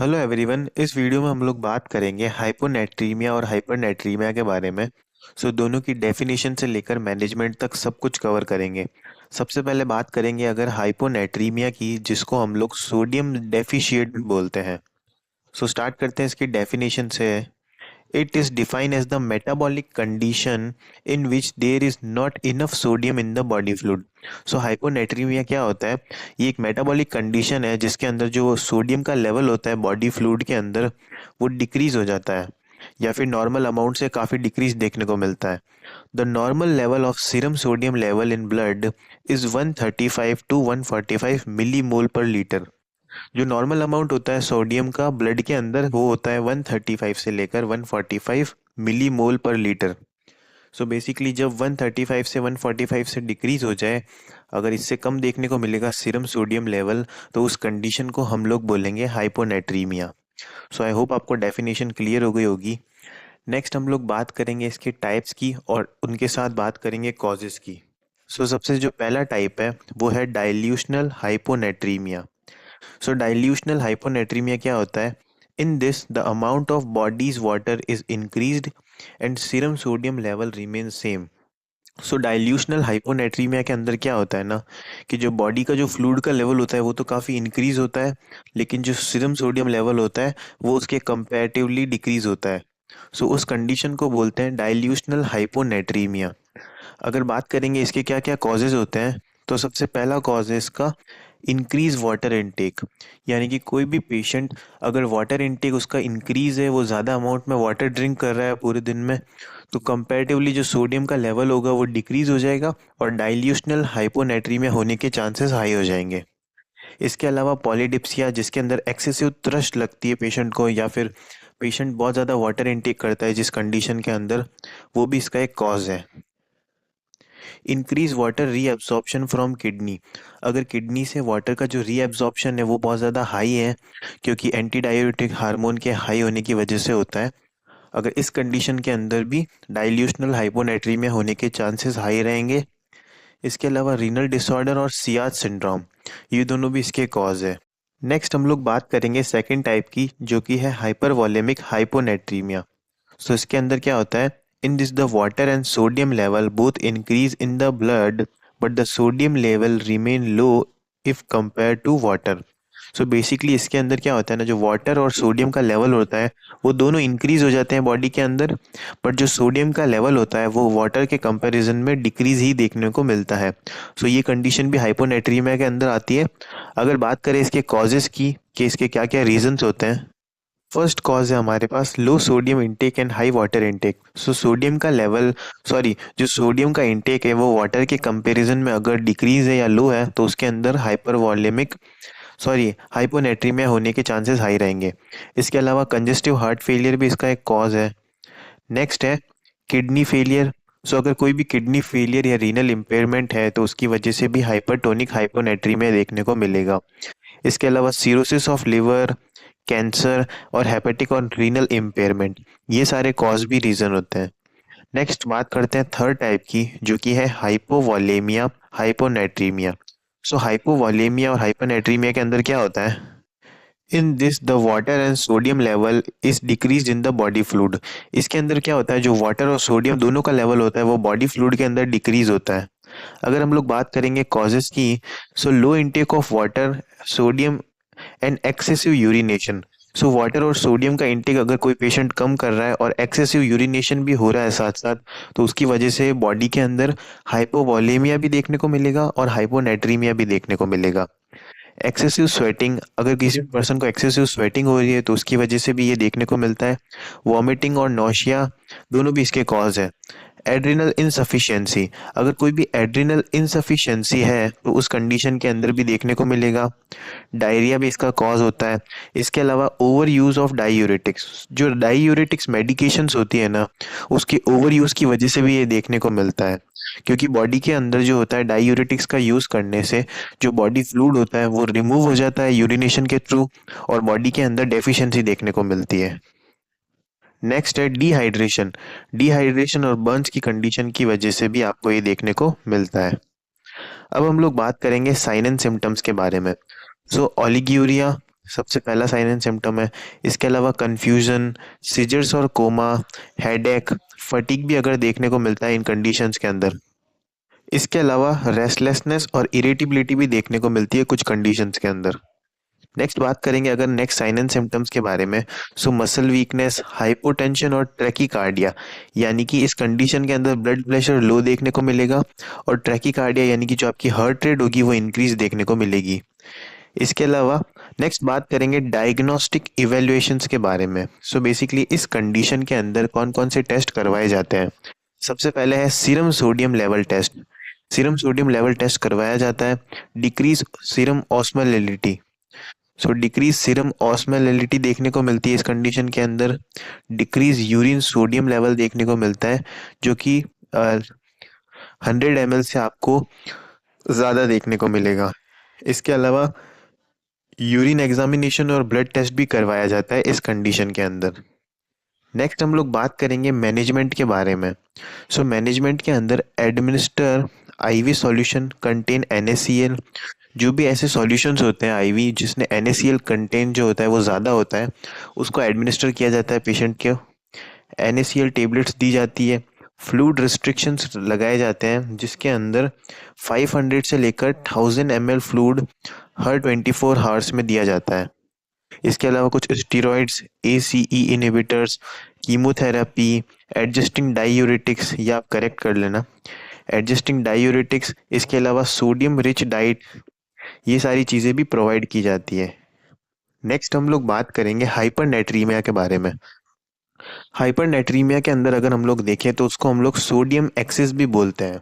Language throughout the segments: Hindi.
Hello everyone. इस वीडियो में हम लोग बात करेंगे हाइपोनेट्रीमिया और हाइपरनेट्रीमिया के बारे में। दोनों की डेफिनेशन से लेकर मैनेजमेंट तक सब कुछ कवर करेंगे। सबसे पहले बात करेंगे अगर हाइपोनेट्रीमिया की, जिसको हम लोग सोडियम डेफिशिएट बोलते हैं। स्टार्ट करते हैं इसकी डेफिनेशन से। It is defined as the metabolic condition in which there is not enough sodium in the body fluid. Hyponatraemia क्या होता है? ये एक मेटाबॉलिक कंडीशन है जिसके अंदर जो सोडियम का लेवल होता है बॉडी फ्लूइड के अंदर, वो डिक्रीज हो जाता है या फिर नॉर्मल अमाउंट से काफ़ी डिक्रीज देखने को मिलता है। The normal level of serum sodium level in blood is 135 to 145 millimole per litre. जो नॉर्मल अमाउंट होता है सोडियम का ब्लड के अंदर, वो होता है 135 से लेकर 145 millimole per litre. Basically जब 135 से 145 से डिक्रीज हो जाए, अगर इससे कम देखने को मिलेगा सीरम सोडियम लेवल, तो उस कंडीशन को हम लोग बोलेंगे हाइपोनेट्रीमिया। आई होप आपको डेफिनेशन क्लियर हो गई होगी। नेक्स्ट हम लोग बात करेंगे इसके टाइप्स की और उनके साथ बात करेंगे कॉजेस की। सबसे जो पहला टाइप है वो है डाइल्यूशनल हाइपोनेट्रीमिया। डाइल्यूशनल हाइपोनेट्रीमिया क्या होता है? In this the amount of body's water is increased and serum sodium level remain same. Dilutional hyponatremia के अंदर क्या होता है ना, कि जो बॉडी का जो फ्लूइड का लेवल होता है वो तो काफ़ी इंक्रीज होता है, लेकिन जो सीरम सोडियम लेवल होता है वो उसके कंपैरेटिवली डिक्रीज होता है। उस कंडीशन को बोलते हैं डाइल्यूशनल हाइपोनेट्रीमिया। अगर बात करेंगे इसके क्या क्या कॉजेज होते हैं, तो सबसे पहला कॉज है इसका इंक्रीज वाटर इनटेक। यानी कि कोई भी पेशेंट अगर वाटर इनटेक उसका इंक्रीज है, वो ज़्यादा अमाउंट में वाटर ड्रिंक कर रहा है पूरे दिन में, तो कंपैरेटिवली जो सोडियम का लेवल होगा वो डिक्रीज हो जाएगा और डाइल्यूशनल हाइपोनेट्रीमिया होने के चांसेस हाई हो जाएंगे। इसके अलावा पॉलीडिप्सिया, जिसके अंदर एक्सेसिव थ्रस्ट लगती है पेशेंट को, या फिर पेशेंट बहुत ज़्यादा वाटर इनटेक करता है जिस कंडीशन के अंदर, वो भी इसका एक कॉज है। Increase water reabsorption from kidney. अगर किडनी से वाटर का जो रीअब्सॉर्प्शन है वो बहुत ज़्यादा हाई है, क्योंकि एंटी डाययूरेटिक हार्मोन के हाई होने की वजह से होता है। अगर इस कंडीशन के अंदर भी डाइल्यूशनल हाइपोनेट्रीमिया होने के चांसेस हाई रहेंगे। इसके अलावा रीनल डिसऑर्डर और सियाज सिंड्रोम, ये दोनों भी इसके कॉज है। नेक्स्ट हम लोग बात करेंगे सेकेंड टाइप की, जो कि है हाइपरवॉलेमिक हाइपोनेट्रीमिया। इसके अंदर क्या होता है? In this the water and sodium level both increase in the blood, but the sodium level remain low if compare to water. Basically इसके अंदर क्या होता है ना, जो वाटर और सोडियम का लेवल होता है वो दोनों इंक्रीज हो जाते हैं बॉडी के अंदर, बट जो सोडियम का लेवल होता है वो वाटर के कंपैरिजन में डिक्रीज ही देखने को मिलता है। ये कंडीशन भी हाइपोनेट्रीमिया के अंदर आती है। अगर बात करें इसके कॉजेस की, कि इसके क्या क्या रीजंस होते हैं, फर्स्ट कॉज है हमारे पास low sodium intake and high water intake. Sodium का लेवल, जो सोडियम का इंटेक है वो वाटर के कंपैरिजन में अगर डिक्रीज है या लो है, तो उसके अंदर हाइपोनेट्रीमिया होने के चांसेस हाई रहेंगे। इसके अलावा कंजेस्टिव हार्ट फेलियर भी इसका एक कॉज है। नेक्स्ट है किडनी फेलियर। अगर कोई भी किडनी फेलियर या रीनल इम्पेयरमेंट है तो उसकी वजह से भी हाइपरटोनिक हाइपोनेट्रीमिया देखने को मिलेगा। इसके अलावा सीरोसिस ऑफ लिवर, कैंसर और हेपेटिक और रीनल इम्पेयरमेंट, ये सारे कॉज भी रीजन होते हैं। नेक्स्ट बात करते हैं थर्ड टाइप की, जो कि है हाइपोवॉलेमिया हाइपोनेट्रीमिया। हाइपोवॉलेमिया और हाइपोनेट्रीमिया के अंदर क्या होता है? In this the water and sodium level is decrease in the body fluid. इसके अंदर क्या होता है, जो वाटर और सोडियम दोनों का लेवल होता है वो बॉडी फ्लूइड के अंदर डिक्रीज होता है। अगर हम लोग बात करेंगे कॉजेस की, low intake of water, sodium and excessive urination. Water और सोडियम का इंटेक अगर कोई पेशेंट कम कर रहा है और एक्सेसिव यूरिनेशन भी हो रहा है साथ साथ, तो उसकी वजह से बॉडी के अंदर हाइपोवॉलेमिया भी देखने को मिलेगा और हाइपोनेट्रीमिया भी देखने को मिलेगा। एक्सेसिव स्वेटिंग, अगर किसी पर्सन को एक्सेसिव स्वेटिंग हो रही है तो उसकी वजह से भी ये देखने को मिलता है। वॉमिटिंग और नौशिया दोनों भी इसके कॉज है। एड्रिनल इनसफिशिएंसी, अगर कोई भी एड्रिनल इनसफिशिएंसी है तो उस कंडीशन के अंदर भी देखने को मिलेगा। डायरिया भी इसका कॉज होता है। इसके अलावा ओवर यूज ऑफ डाईयूरेटिक्स, जो डाईयूरेटिक्स मेडिकेशंस होती है ना, उसके ओवर यूज की वजह से भी ये देखने को मिलता है, क्योंकि बॉडी के अंदर जो होता है डाईयूरेटिक्स का यूज करने से जो बॉडी फ्लूइड होता है वो रिमूव हो जाता है यूरिनेशन के थ्रू, और बॉडी के अंदर डेफिशिएंसी देखने को मिलती है। नेक्स्ट है डिहाइड्रेशन। डिहाइड्रेशन और बर्न्स की कंडीशन की वजह से भी आपको ये देखने को मिलता है। अब हम लोग बात करेंगे साइन एंड सिम्टम्स के बारे में। ओलिग्यूरिया, सबसे पहला साइन एंड सिम्टम है। इसके अलावा कंफ्यूजन, सीजर्स और कोमा, हेडेक, फटीग भी अगर देखने को मिलता है इन कंडीशंस के अंदर। इसके अलावा रेस्टलेसनेस और इरिटेबिलिटी भी देखने को मिलती है कुछ कंडीशंस के अंदर। नेक्स्ट बात करेंगे अगर नेक्स्ट साइन एंड सिम्टम्स के बारे में। सो मसल वीकनेस, हाइपोटेंशन और ट्रैकीकार्डिया, यानी कि इस कंडीशन के अंदर ब्लड प्रेशर लो देखने को मिलेगा और ट्रैकीकार्डिया यानी कि जो आपकी हार्ट रेट होगी वो इंक्रीज देखने को मिलेगी। इसके अलावा नेक्स्ट बात करेंगे डायग्नोस्टिक इवेल्युएशंस के बारे में। सो बेसिकली इस कंडीशन के अंदर कौन कौन से टेस्ट करवाए जाते हैं। सबसे पहले है serum sodium level test. Serum sodium level test करवाया जाता है। Decrease serum osmolality. So decrease serum osmolality देखने को मिलती है इस कंडीशन के अंदर। डिक्रीज यूरिन सोडियम लेवल देखने को मिलता है, जो कि 100 ml से आपको ज़्यादा देखने को मिलेगा। इसके अलावा यूरिन एग्जामिनेशन और ब्लड टेस्ट भी करवाया जाता है इस कंडीशन के अंदर। नेक्स्ट हम लोग बात करेंगे मैनेजमेंट के बारे में। सो मैनेजमेंट के अंदर administer IV solution contain NaCl। जो भी ऐसे सॉल्यूशंस होते हैं आईवी जिसने NaCl कंटेन जो होता है वो ज़्यादा होता है, उसको एडमिनिस्टर किया जाता है पेशेंट के। NaCl टेबलेट्स दी जाती है। फ्लूइड रिस्ट्रिक्शंस लगाए जाते हैं जिसके अंदर 500 से लेकर 1000 ml फ्लूइड हर 24 आवर्स में दिया जाता है। इसके अलावा कुछ steroids, ACE inhibitors, chemotherapy, adjusting diuretics, या आप करेक्ट कर लेना, एडजस्टिंग डायूरेटिक्स, इसके अलावा सोडियम रिच डाइट, ये सारी चीज़ें भी प्रोवाइड की जाती है। नेक्स्ट हम लोग बात करेंगे हाइपरनेट्रीमिया के बारे में। हाइपरनेट्रीमिया के अंदर अगर हम लोग देखें तो उसको हम लोग सोडियम एक्सेस भी बोलते हैं।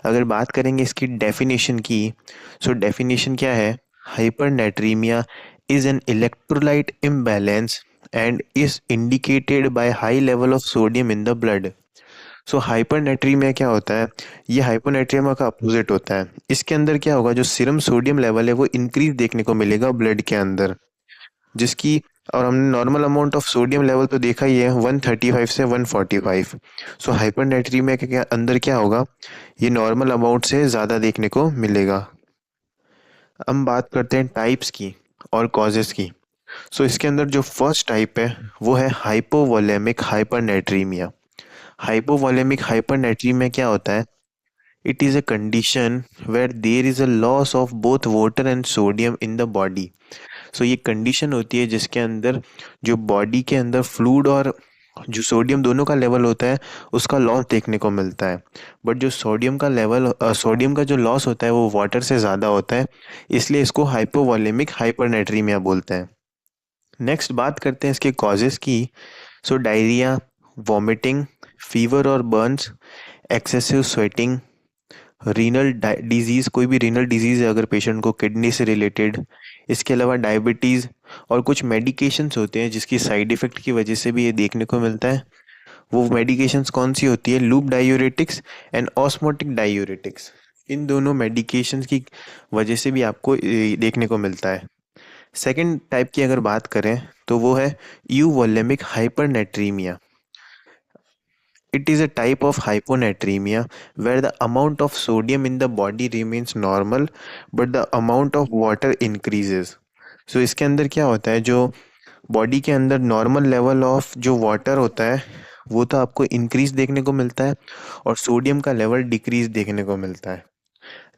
अगर बात करेंगे इसकी डेफिनेशन की, सो डेफिनेशन क्या है। हाइपरनेट्रीमिया is an electrolyte imbalance and is indicated by high level of sodium in the blood. सो हाइपरनेट्रीमिया क्या होता है, ये हाइपोनेट्रीमिया का अपोजिट होता है। इसके अंदर क्या होगा, जो सीरम सोडियम लेवल है वो इंक्रीज देखने को मिलेगा ब्लड के अंदर, जिसकी, और हमने normal amount of sodium level तो देखा ही है 135 से 145। सो हाइपरनेट्रीमिया के अंदर क्या होगा, ये नॉर्मल अमाउंट से ज़्यादा देखने को मिलेगा। हम बात करते हैं टाइप्स की और कॉजेस की। सो इसके अंदर जो फर्स्ट टाइप है वो है हाइपोवोलेमिक हाइपरनेट्रीमिया। हाइपोवोलेमिक हाइपरनेट्रीमिया क्या होता है, it is a condition where there is a loss of both water and sodium in the body. So ये कंडीशन होती है जिसके अंदर जो बॉडी के अंदर फ्लूइड और जो सोडियम दोनों का लेवल होता है उसका लॉस देखने को मिलता है। बट जो सोडियम का लेवल, सोडियम का जो लॉस होता है वो वाटर से ज़्यादा होता है, इसलिए इसको हाइपोवॉलेमिक हाइपरनेट्रीमिया बोलते हैं। नेक्स्ट बात करते हैं इसके कॉजेज़ की। सो डायरिया, वॉमिटिंग, फीवर और Burns, excessive sweating, renal disease, कोई भी रीनल डिजीज़ है अगर पेशेंट को किडनी से रिलेटेड। इसके अलावा डायबिटीज़ और कुछ मेडिकेशंस होते हैं जिसकी साइड इफ़ेक्ट की वजह से भी ये देखने को मिलता है। वो मेडिकेशंस कौन सी होती है, loop diuretics and osmotic diuretics. इन दोनों मेडिकेशंस की वजह से भी आपको देखने को मिलता है। सेकेंड टाइप की अगर बात करें तो वो है यूवोलेमिक हाइपरनेट्रीमिया। It is a type of hyponatremia where the amount of sodium in the body remains normal but the amount of water increases. So इसके अंदर क्या होता है, जो बॉडी के अंदर नॉर्मल लेवल ऑफ जो वाटर होता है वो तो आपको इंक्रीज देखने को मिलता है और सोडियम का लेवल डिक्रीज देखने को मिलता है।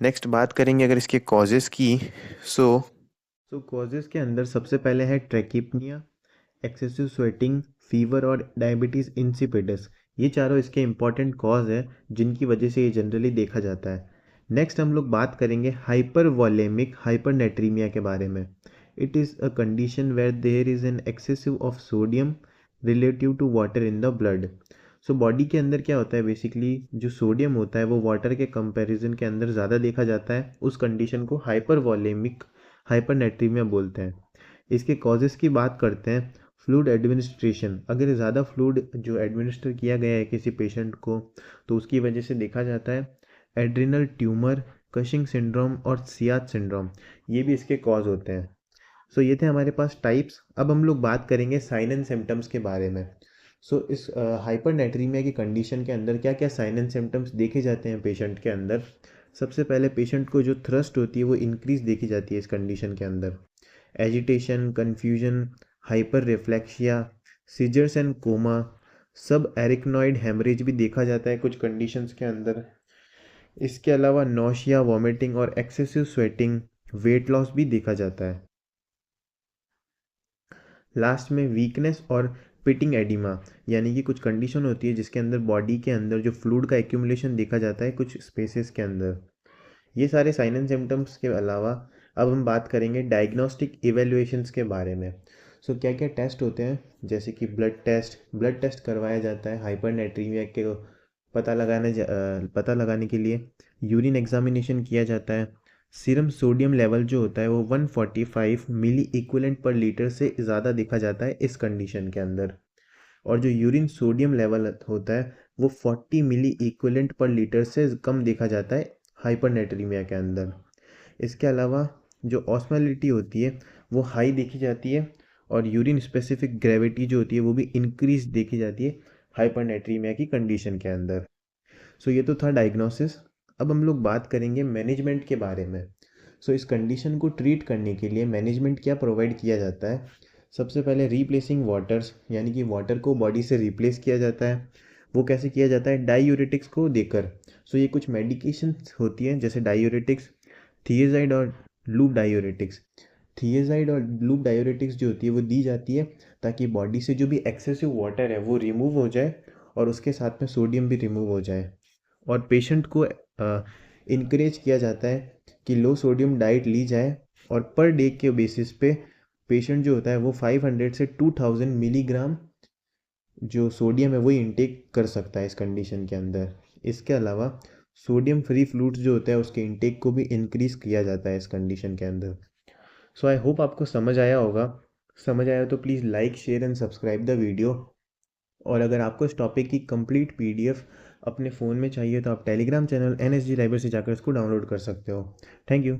नेक्स्ट बात करेंगे अगर इसके कॉजेज़ की। सो कॉजेज़ के अंदर सबसे पहले है ट्रैकिपनिया, एक्सेसिव स्वेटिंग, फीवर और डायबिटीज़ इंसिपिडस। ये चारों इसके इंपॉर्टेंट कॉज है जिनकी वजह से ये जनरली देखा जाता है। नेक्स्ट हम लोग बात करेंगे हाइपरवॉलेमिक हाइपरनेट्रीमिया के बारे में। It is a condition where there is an excessive of sodium relative to water in the blood. So body के अंदर क्या होता है, बेसिकली जो सोडियम होता है वो वाटर के कंपैरिजन के अंदर ज़्यादा देखा जाता है। उस कंडीशन को हाइपरवॉलेमिक हाइपरनेट्रीमिया बोलते हैं। इसके कॉजेज़ की बात करते हैं। फ्लूइड एडमिनिस्ट्रेशन, अगर ज़्यादा फ्लूइड जो एडमिनिस्टर किया गया है किसी पेशेंट को तो उसकी वजह से देखा जाता है। एड्रिनल ट्यूमर, कशिंग सिंड्रोम और सियात सिंड्रोम, ये भी इसके कॉज होते हैं। सो ये थे हमारे पास टाइप्स। अब हम लोग बात करेंगे साइन एंड सिम्टम्स के बारे में। सो इस हाइपरनेट्रीमिया की कंडीशन के अंदर क्या क्या साइन एंड सिम्टम्स देखे जाते हैं पेशेंट के अंदर। सबसे पहले पेशेंट को जो थ्रस्ट होती है वो इंक्रीज देखी जाती है इस कंडीशन के अंदर। Agitation, confusion, hyperreflexia, seizures and coma, subarachnoid haemorrhage भी देखा जाता है कुछ कंडीशंस के अंदर। इसके अलावा नौशिया, वॉमिटिंग और एक्सेसिव स्वेटिंग, वेट लॉस भी देखा जाता है। लास्ट में वीकनेस और पिटिंग एडिमा, यानी कि कुछ कंडीशन होती है जिसके अंदर बॉडी के अंदर जो फ्लूइड का एक्यूमुलेशन देखा जाता है कुछ स्पेसेस के अंदर। ये सारे साइन एंड सिम्टम्स के अलावा अब हम बात करेंगे डायग्नोस्टिक इवेल्युएशंस के बारे में। सो क्या क्या टेस्ट होते हैं, जैसे कि ब्लड टेस्ट करवाया जाता है हाइपरनेट्रीमिया के पता लगाने के लिए। यूरिन एग्जामिनेशन किया जाता है। सीरम सोडियम लेवल जो होता है वो 145 मिली इक्विवेलेंट पर लीटर से ज़्यादा देखा जाता है इस कंडीशन के अंदर। और जो यूरिन सोडियम लेवल होता है वो 40 मिली इक्विवेलेंट पर लीटर से कम देखा जाता है हाइपरनेट्रीमिया के अंदर। इसके अलावा जो ऑस्मोलिटी होती है वो हाई देखी जाती है, और यूरिन स्पेसिफिक ग्रेविटी जो होती है वो भी इंक्रीज देखी जाती है हाइपरनेट्रीमिया की कंडीशन के अंदर। सो ये तो था डायग्नोसिस। अब हम लोग बात करेंगे मैनेजमेंट के बारे में। सो इस कंडीशन को ट्रीट करने के लिए मैनेजमेंट क्या प्रोवाइड किया जाता है। सबसे पहले रिप्लेसिंग वाटर्स, यानी कि वाटर को बॉडी से रिप्लेस किया जाता है। वो कैसे किया जाता है, डाईयूरेटिक्स को देकर। सो ये कुछ मेडिकेशन होती हैं जैसे डाईयूरेटिक्स, थियाज़ाइड और लूप डायूरेटिक्स। थियाज़ाइड और लूप डायूरेटिक्स जो होती है वो दी जाती है ताकि बॉडी से जो भी एक्सेसिव वाटर है वो रिमूव हो जाए, और उसके साथ में सोडियम भी रिमूव हो जाए। और पेशेंट को इनक्रेज किया जाता है कि लो सोडियम डाइट ली जाए, और पर डे के बेसिस पे पेशेंट जो होता है वो 500 से 2000 मिलीग्राम जो सोडियम है वो इनटेक कर सकता है इस कंडीशन के अंदर। इसके अलावा सोडियम फ्री फ्लूइड्स जो होता है उसके इनटेक को भी इंक्रीज किया जाता है इस कंडीशन के अंदर। सो आई होप आपको समझ आया होगा। समझ आया तो please like, share and subscribe the video. और अगर आपको इस टॉपिक की कंप्लीट पीडीएफ अपने फ़ोन में चाहिए तो आप टेलीग्राम चैनल NSG लाइब्रेरी से जाकर इसको डाउनलोड कर सकते हो। Thank you.